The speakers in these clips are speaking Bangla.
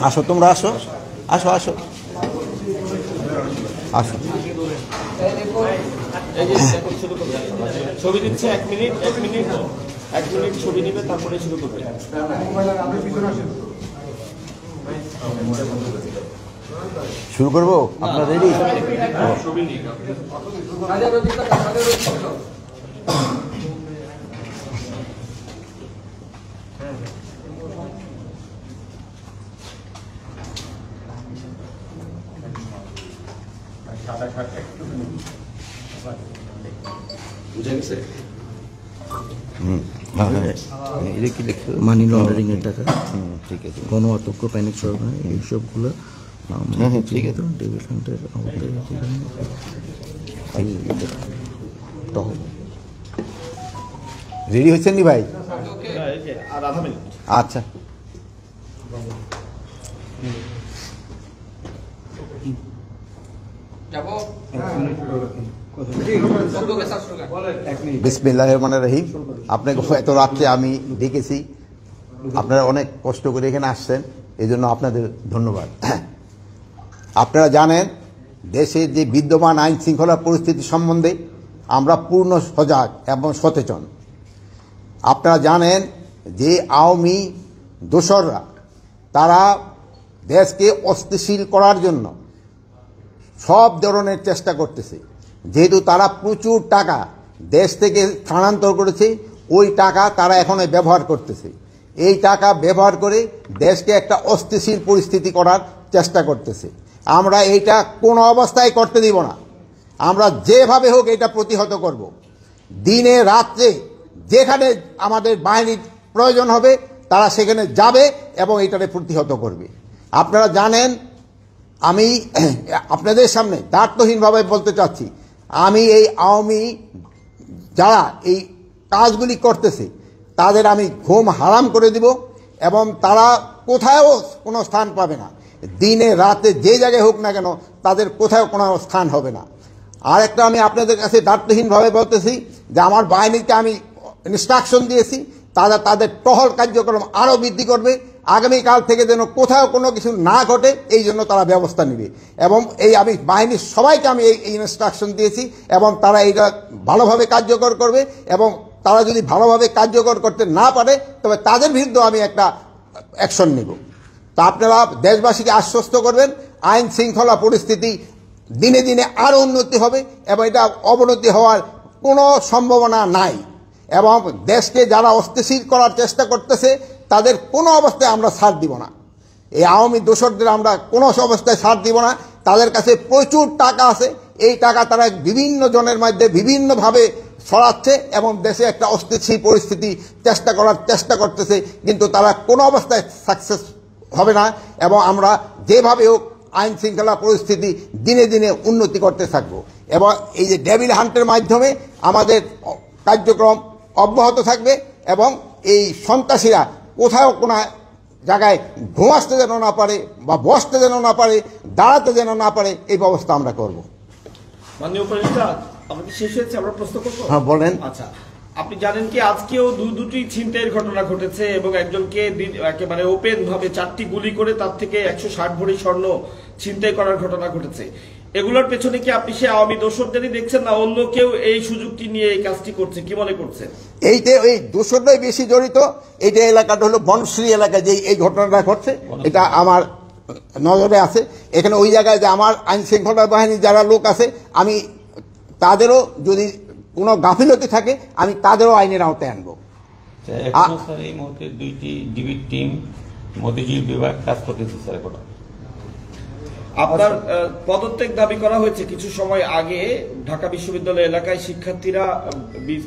আসো, তোমরা আসো, আসো আসো আসো। ছবি দিচ্ছে, 1 মিনিট ছবি নিবে, তারপরে শুরু করবে। শুরু করবো? আপনারা রেডি? মানি লন্ডারিং এর টাকা, ঠিক আছে, গণ অতক্য প্যানিক সরকার, এইসবগুলো ঠিক আছে। ডেভিড হান্টের রেডি হয়েছেন নি ভাই? আর আধা মিনিট। আচ্ছা, বিসমিল্লাহির রহমানির রহিম। আপনাকে এত রাত্রে আমি ডেকেছি, আপনারা অনেক কষ্ট করে এখানে আসছেন, এই জন্য আপনাদের ধন্যবাদ। আপনারা জানেন দেশের যে বিদ্যমান আইন শৃঙ্খলা পরিস্থিতি সম্বন্ধে আমরা পূর্ণ সজাগ এবং সচেতন। আপনারা জানেন যে আওয়ামী দোসররা তারা দেশকে অস্থিতিশীল করার জন্য সব ধরনের চেষ্টা করতেছে। যেহেতু তারা প্রচুর টাকা দেশ থেকে স্থানান্তর করেছে, ওই টাকা তারা এখন ব্যবহার করতেছে। এই টাকা ব্যবহার করে দেশকে একটা অস্থিতিশীল পরিস্থিতি করার চেষ্টা করতেছে। আমরা এইটা কোনো অবস্থায় করতে দিব না। আমরা যেভাবে হোক এটা প্রতিহত করব। দিনে রাত্রে যেখানে আমাদের বাহিনীর প্রয়োজন হবে তারা সেখানে যাবে এবং এটাকে প্রতিহত করবে। আপনারা জানেন, আমি আপনাদের সামনে দায়িত্বহীনভাবে বলতে চাচ্ছি, আমি এই আওয়ামী যারা এই কাজগুলি করতেছে তাদের আমি ঘুম হারাম করে দিব এবং তারা কোথাও কোনো স্থান পাবে না। দিনে রাতে যে জায়গায় হোক না কেন তাদের কোথাও কোনো স্থান হবে না। আর একটা আমি আপনাদের কাছে দায়িত্বহীনভাবে বলতেছি যে আমার বাহিনীকে আমি ইনস্ট্রাকশন দিয়েছি, তারা তাদের টহল কার্যক্রম আরও বৃদ্ধি করবে। আগামীকাল থেকে যেন কোথাও কোনো কিছু না ঘটে এই জন্য তারা ব্যবস্থা নেবে। এবং এই আমি বাহিনীর সবাইকে আমি এই ইনস্ট্রাকশন দিয়েছি এবং তারা এইটা ভালোভাবে কার্যকর করবে। এবং তারা যদি ভালোভাবে কার্যকর করতে না পারে তবে তাদের বিরুদ্ধে আমি একটা অ্যাকশন নেব। তা আপনারা দেশবাসীকে আশ্বস্ত করবেন, আইন শৃঙ্খলা পরিস্থিতি দিনে দিনে আরও উন্নতি হবে এবং এটা অবনতি হওয়ার কোনো সম্ভাবনা নাই। এবং দেশকে যারা অস্থিতিশীল করার চেষ্টা করতেছে তাদের কোনো অবস্থায় আমরা ছাড় দিব না। এই আওয়ামী দোসরদের আমরা কোনো অবস্থায় ছাড় দিব না। তাদের কাছে প্রচুর টাকা আছে, এই টাকা তারা বিভিন্ন জনের মধ্যে বিভিন্নভাবে ছড়াচ্ছে এবং দেশে একটা অস্থিতিশীল পরিস্থিতি চেষ্টা করতেছে, কিন্তু তারা কোনো অবস্থায় সাকসেস হবে না। এবং আমরা যেভাবে হোক আইন শৃঙ্খলা পরিস্থিতি দিনে দিনে উন্নতি করতে থাকবো। এবং এই যে ডেভিল হান্টের মাধ্যমে আমাদের কার্যক্রম অব্যাহত থাকবে এবং এই সন্ত্রাসীরা কোথাও কোনো জায়গায় ঘুমাতে যেন না পারে বা বসতে যেন না পারে, দাঁড়াতে যেন না পারে, এই ব্যবস্থা আমরা করব। মাননীয় উপদেষ্টা, আমাদের শেষ হয়েছে, আমরা প্রশ্ন করবো। হ্যাঁ, বলেন। আচ্ছা, আপনি জানেন কি আজকেও দুটি ছিনতাইয়ের ঘটনা ঘটেছে এবং একজনকে একেবারে ওপেন ভাবে 4টি গুলি করে তার থেকে 160 ভরি স্বর্ণ ছিনতাই করার ঘটনা ঘটেছে। এগুলোর পেছনে কি আপনি সে আওয়ামী দোসরদেরই দেখছেন না অন্য কেউ এই সুযোগটি নিয়ে এই কাজটি করছে, কি মনে করছেন? এইতে ওই দোসররাই বেশি জড়িত। এইটা এলাকাটা হলো বনশ্রী এলাকা, যে এই ঘটনাটা ঘটছে এটা আমার নজরে আছে। এখানে ওই জায়গায় যে আমার আইন শৃঙ্খলা বাহিনীর যারা লোক আছে, আমি তাদেরও যদি কোনো গাফিলতি থাকে আমি তাদেরও আইনের আওতায় আনবো। এই মুহূর্তে 2টি ডিবির টিম মতিঝিল বিভাগ কাজ করতেছে স্যার। আপনার পদত্যাগ দাবি করা হয়েছে কিছু সময় আগে। ঢাকা বিশ্ববিদ্যালয় এলাকায় শিক্ষার্থীরা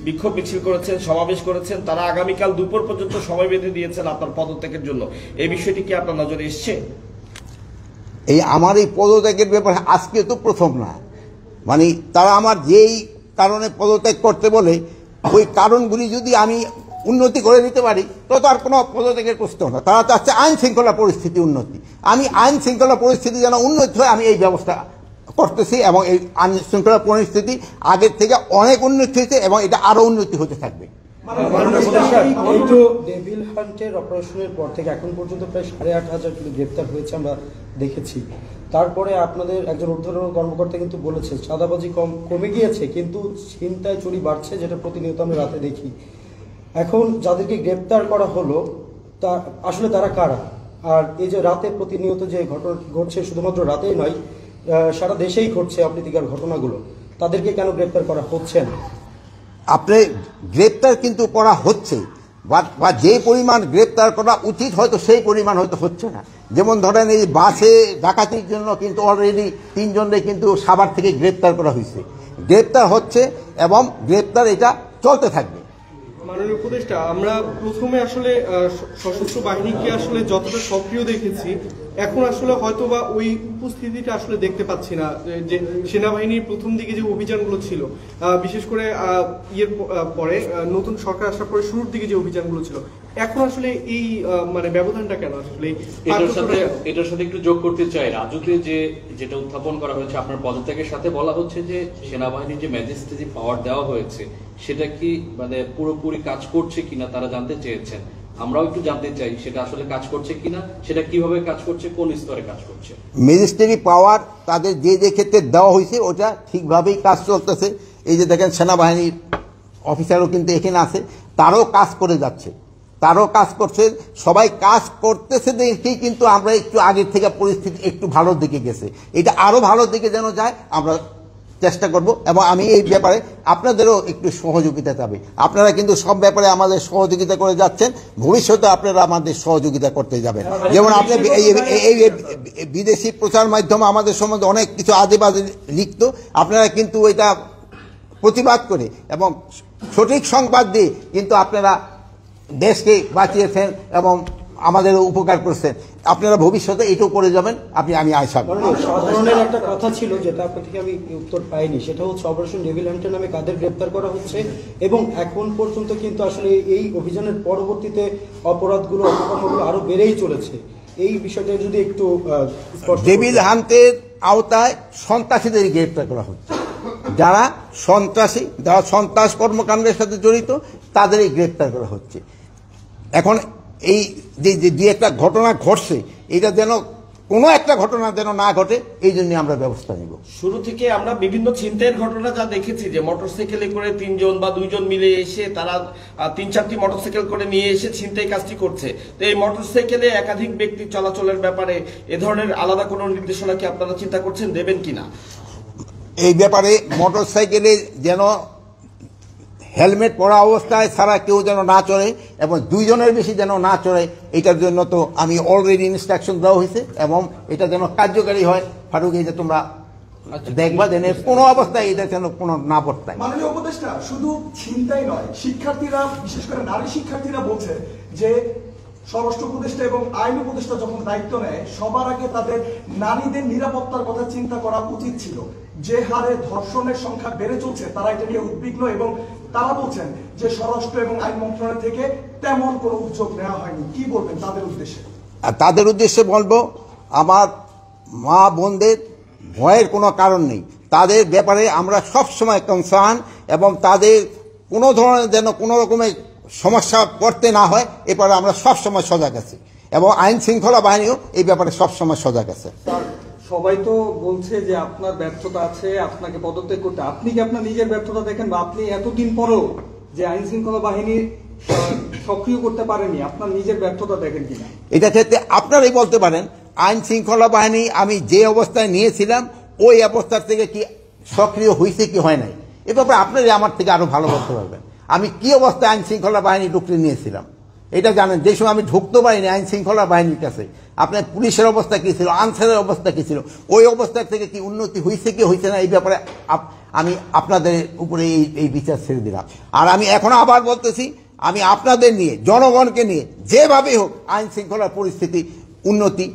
বিক্ষোভ মিছিল করেছেন, সমাবেশ করেছেন, তারা আগামীকাল দুপুর পর্যন্ত সময় বেঁধে দিয়েছেন আপনার পদত্যাগের জন্য। এই বিষয়টি কি আপনার নজরে এসছে? এই আমার এই পদত্যাগের ব্যাপারে আজকে তো প্রথম না, মানে তারা আমার যেই কারণে পদত্যাগ করতে বলে ওই কারণগুলি যদি আমি উন্নতি করে দিতে পারি তো আর কোনো পদত্যাগের প্রশ্ন না। তারা চাচ্ছে আইন শৃঙ্খলা পরিস্থিতি উন্নতি। আমি আইন শৃঙ্খলা পরিস্থিতি যেন উন্নতি হয় আমি এই ব্যবস্থা করতেছি এবং এই আইন শৃঙ্খলা পরিস্থিতি আগের থেকে অনেক উন্নতি হয়েছে এবং এটা আরও উন্নতি হতে থাকবে। এই তো ডেভিল হান্টের অপারেশনের পর থেকে এখন পর্যন্ত প্রায় 8,500 কিলো গ্রেপ্তার হয়েছে আমরা দেখেছি। তারপরে আপনাদের একজন ঊর্ধ্বতন কর্মকর্তা কিন্তু বলেছে চাঁদাবাজি কমে গিয়েছে, কিন্তু ছিনতাই চুরি বাড়ছে, যেটা প্রতিনিয়ত আমরা রাতে দেখি। এখন যাদেরকে গ্রেপ্তার করা হলো তা আসলে তারা কারা? আর এই যে রাতে প্রতিনিয়ত যে ঘটনা ঘটছে, শুধুমাত্র রাতেই নয়, সারা দেশেই ঘটছে অপ্রীতিকর ঘটনাগুলো, তাদেরকে কেন গ্রেপ্তার করা হচ্ছে না? আপনি গ্রেপ্তার কিন্তু করা হচ্ছে, বা যে পরিমাণ গ্রেপ্তার করা উচিত হয়তো সেই পরিমাণ হয়তো হচ্ছে না। যেমন ধরেন এই বাসে ডাকাতির জন্য কিন্তু অলরেডি 3 জনকে কিন্তু সাভার থেকে গ্রেপ্তার করা হয়েছে, গ্রেপ্তার হচ্ছে এবং গ্রেপ্তার এটা চলতে থাকবে। মাননীয় উপদেষ্টা, আমরা প্রথমে আসলে সশস্ত্র বাহিনীকে আসলে যতটা সক্রিয় দেখেছি, এখন আসলে হয়তোবা ওই উপস্থিতিটা আসলে দেখতে পাচ্ছি না। যে সেনাবাহিনীর প্রথম দিকে যে অভিযানগুলো ছিল, বিশেষ করে পরে নতুন সরকার আসার পরে শুরুর দিকে যে অভিযানগুলো ছিল, এখন আসলে এই মানে ব্যবধানটা কেন? আসলে এটার সাথে একটু যোগ করতে চাই, রাজুকে যেটা উত্থাপন করা হয়েছে আপনার পদত্যাগের সাথে, বলা হচ্ছে যে সেনাবাহিনীর যে ম্যাজিস্ট্রেসি পাওয়ার দেওয়া হয়েছে সেটা কি মানে পুরোপুরি কাজ করছে কিনা তারা জানতে চেয়েছেন। আমরাও একটু জানতে চাই সেটা আসলে কাজ করছে কিনা, সেটা কিভাবে কাজ করছে, কোন স্তরে কাজ করছে। ম্যাজিস্ট্রেরি পাওয়ার তাদের যে ক্ষেত্রে দেওয়া হয়েছে ওটা ঠিকভাবেই কাজ চলতেছে। এই যে দেখেন সেনাবাহিনীর অফিসারও কিন্তু এখানে আছে, তারাও কাজ করে যাচ্ছে, তারাও কাজ করছে, সবাই কাজ করতেছে দেখেই কিন্তু আমরা একটু আগের থেকে পরিস্থিতি একটু ভালোর দিকে গেছে। এটা আরো ভালোর দিকে যেন যায় আমরা চেষ্টা করব, এবং আমি এই ব্যাপারে আপনাদেরও একটু সহযোগিতা চাই। আপনারা কিন্তু সব ব্যাপারে আমাদের সহযোগিতা করে যাচ্ছেন, ভবিষ্যতে আপনারা আমাদের সহযোগিতা করতে যাবেন। যেমন আপনি এই বিদেশি প্রচার মাধ্যমে আমাদের সম্বন্ধে অনেক কিছু আজে বাজে লিখত, আপনারা কিন্তু এটা প্রতিবাদ করে এবং সঠিক সংবাদ দিয়ে কিন্তু আপনারা দেশকে বাঁচিয়েছেন এবং আমাদের উপকার করছেন। আপনারা ভবিষ্যতে এটাও করে যাবেন, আমি আশা করি। সাধারণের একটা কথা ছিল যেটা আপনার থেকে আমি উত্তর পাইনি, সেটা হচ্ছে অপারেশন ডেভিল হান্টার নামে কাদের গ্রেপ্তার করা হচ্ছে, এবং এখন পর্যন্ত কিন্তু আসলে এই অভিযানের পরবর্তীতে অপরাধগুলো অপকর্মগুলো আরো বেড়েই চলেছে। এই বিষয়টা যদি একটু ডেভিল হান্টের আওতায় সন্ত্রাসীদের গ্রেপ্তার করা হচ্ছে, যারা সন্ত্রাসী, যারা সন্ত্রাস কর্মকাণ্ডের সাথে জড়িত তাদেরই গ্রেপ্তার করা হচ্ছে। এখন এই যে একটা ঘটনা ঘটছে, এটা যেন কোনো একটা ঘটনা যেন না ঘটে, এই জন্য আমরা ব্যবস্থা নিব। শুরু থেকে আমরা বিভিন্ন ছিনতাইয়ের ঘটনা যা দেখেছি, যে মোটরসাইকেলে করে 3 জন বা 2 জন মিলে এসে তারা 3-4টি মোটরসাইকেল করে নিয়ে এসে ছিনতাই কাজটি করছে। তো এই মোটরসাইকেলে একাধিক ব্যক্তি চলাচলের ব্যাপারে এ ধরনের আলাদা কোনো নির্দেশনা কি আপনারা চিন্তা করছেন, দেবেন কিনা? এই ব্যাপারে মোটরসাইকেলে যেন হেলমেট পরা অবস্থায় ছাড়া কেউ যেন না চড়ে, এবং 2 জনের বেশি যেন না চড়ে, এটার জন্য তো আমি অলরেডি ইনস্ট্রাকশন দেওয়া হয়েছে, এবং এটা যেন কার্যকারী হয়। ফারুক, এই যে তোমরা দেখবা যেন কোনো অবস্থায় এটা যেন কোনো না বর্তায়। মাননীয় উপদেষ্টা, শুধু ছিনতাই নয়, শিক্ষার্থীরা, বিশেষ করে নারী শিক্ষার্থীরা বলছে যে স্বরাষ্ট্র উপদেষ্টা এবং আইন উপদেষ্টা যখন দায়িত্ব নেয়, সবার আগে তাদের নারীদের নিরাপত্তার কথা চিন্তা করা উচিত ছিল। যে হারে ধর্ষণের সংখ্যা বেড়ে চলছে, তারা এটা নিয়ে উদ্বিগ্ন, এবং তারা বলছেন যে স্বরাষ্ট্র এবং আইন মন্ত্রণালয় থেকে তেমন কোনো উদ্যোগ নেওয়া হয়নি। কি বলবেন তাদের উদ্দেশ্যে? তাদের উদ্দেশ্যে বলবো, আমার মা বোনদের ভয়ের কোনো কারণ নেই, তাদের ব্যাপারে আমরা সবসময় কনসার্ন, এবং তাদের কোনো ধরনের যেন কোনো রকমের সমস্যা করতে না হয় এবারে আমরা সবসময় সজাগ আছি, এবং আইন শৃঙ্খলা বাহিনীও এই ব্যাপারে সবসময় সজাগ আছে। সবাই তো বলছে যে আপনার ব্যর্থতা আছে, আপনাকে পদত্যাগ করতে। আপনি কি আপনার নিজের ব্যর্থতা দেখেন, বা আপনি এতদিন পরেও যে আইন শৃঙ্খলা বাহিনী সক্রিয় করতে পারেনি, আপনার নিজের ব্যর্থতা দেখেন কিনা? এটা ক্ষেত্রে আপনারাই বলতে পারেন, আইন শৃঙ্খলা বাহিনী আমি যে অবস্থায় নিয়েছিলাম ওই অবস্থার থেকে কি সক্রিয় হয়েছে কি হয় নাই, এ ব্যাপারে আপনারাই আমার থেকে আরো ভালো বলতে পারবেন। আমি কি অবস্থায় আইন শৃঙ্খলা বাহিনী ঢুকতে নিয়েছিলাম এটা জানেন। যে সময় আমি ঢুকতে পারিনি আইন শৃঙ্খলা বাহিনীর কাছে, আপনার পুলিশের অবস্থা কি ছিল, আনসারের অবস্থা কি ছিল, ওই অবস্থা থেকে কি উন্নতি হয়েছে কি হয়েছে না, এই ব্যাপারে আমি আপনাদের উপরে এই বিচার ছেড়ে দিলাম। আর আমি এখন আবার বলতেছি, আমি আপনাদের নিয়ে, জনগণকে নিয়ে যেভাবে হোক আইন শৃঙ্খলার পরিস্থিতি উন্নতি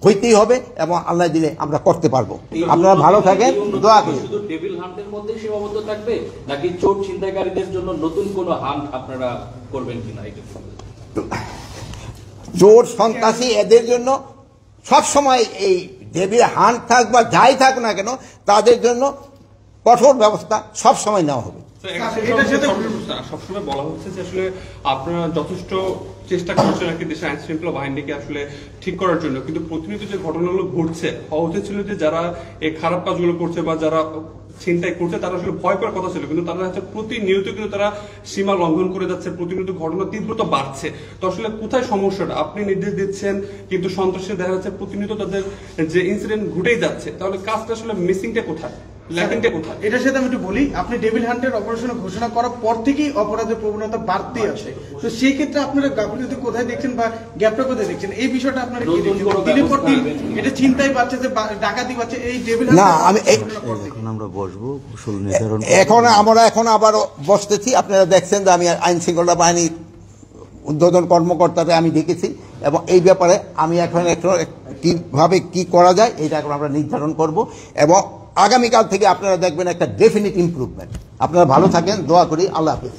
হইতেই হবে, এবং আল্লাহ দিলে আমরা করতে পারবো। আপনারা ভালো থাকেন, দোয়া করি। শুধু ডেভিল হান্টের মধ্যে সীমাবদ্ধ থাকবে, নাকি চোর ছিনতাইকারীদের জন্য নতুন কোনো হান্ট আপনারা করবেন কিনা? চোর সন্ত্রাসী এদের জন্য সবসময় এই ডেভিল হান্ট থাক বা যাই থাক না কেন, তাদের জন্য কঠোর ব্যবস্থা সবসময় নেওয়া হবে। সবসময় বলা হচ্ছে যে আসলে আপনারা যথেষ্ট চেষ্টা করছেন আর কি দেশের আইন শৃঙ্খলা বাহিনীকে আসলে ঠিক করার জন্য, কিন্তু প্রতিনিয়ত যে ঘটনাগুলো ঘটছে, হওয়া উচিত ছিল যে যারা এই খারাপ কাজগুলো করছে বা যারা ছিনতাই করছে তারা আসলে ভয় পাওয়ার কথা ছিল, কিন্তু তারা হচ্ছে প্রতিনিয়ত কিন্তু তারা সীমা লঙ্ঘন করে যাচ্ছে, প্রতিনিয়ত ঘটনা তীব্রতা বাড়ছে। তো আসলে কোথায় সমস্যাটা? আপনি নির্দেশ দিচ্ছেন কিন্তু সন্ত্রাসী দেখা যাচ্ছে প্রতিনিয়ত তাদের যে ইনসিডেন্ট ঘটেই যাচ্ছে, তাহলে কাজটা আসলে মিসিংটা কোথায়, ল্যাকিংটা কোথায়? এটার সাথে আমি একটু বলি, আপনি ডেভিল হান্টের অপারেশন ঘোষণা করার পর থেকেই অপরাধের প্রবণতা বাড়তে আছে। তো সেই ক্ষেত্রে আপনারা গাফিলতি কোথায় দেখছেন বা গ্যাপটা কোথায় দেখছেন, এই বিষয়টা আপনারা কি দেখছেন? দিনের পর দিন এটা চিন্তাই পাচ্ছে যে ডাকাতি পাচ্ছে এই ডেভিল না আমি এখন আমরা বসবো কৌশল নির্ধারণ এখন আবার বসতেছি। আপনারা দেখছেন যে আমি আইন শৃঙ্খলা বাহিনীর উদ্বোধন কর্মকর্তাকে আমি দেখেছি, এবং এই ব্যাপারে আমি এখন কিভাবে কি করা যায় এটা এখন আমরা নির্ধারণ করব, এবং আগামীকাল থেকে আপনারা দেখবেন একটা ডেফিনিট ইমপ্রুভমেন্ট। আপনারা ভালো থাকেন, দোয়া করি। আল্লাহ হাফেজ।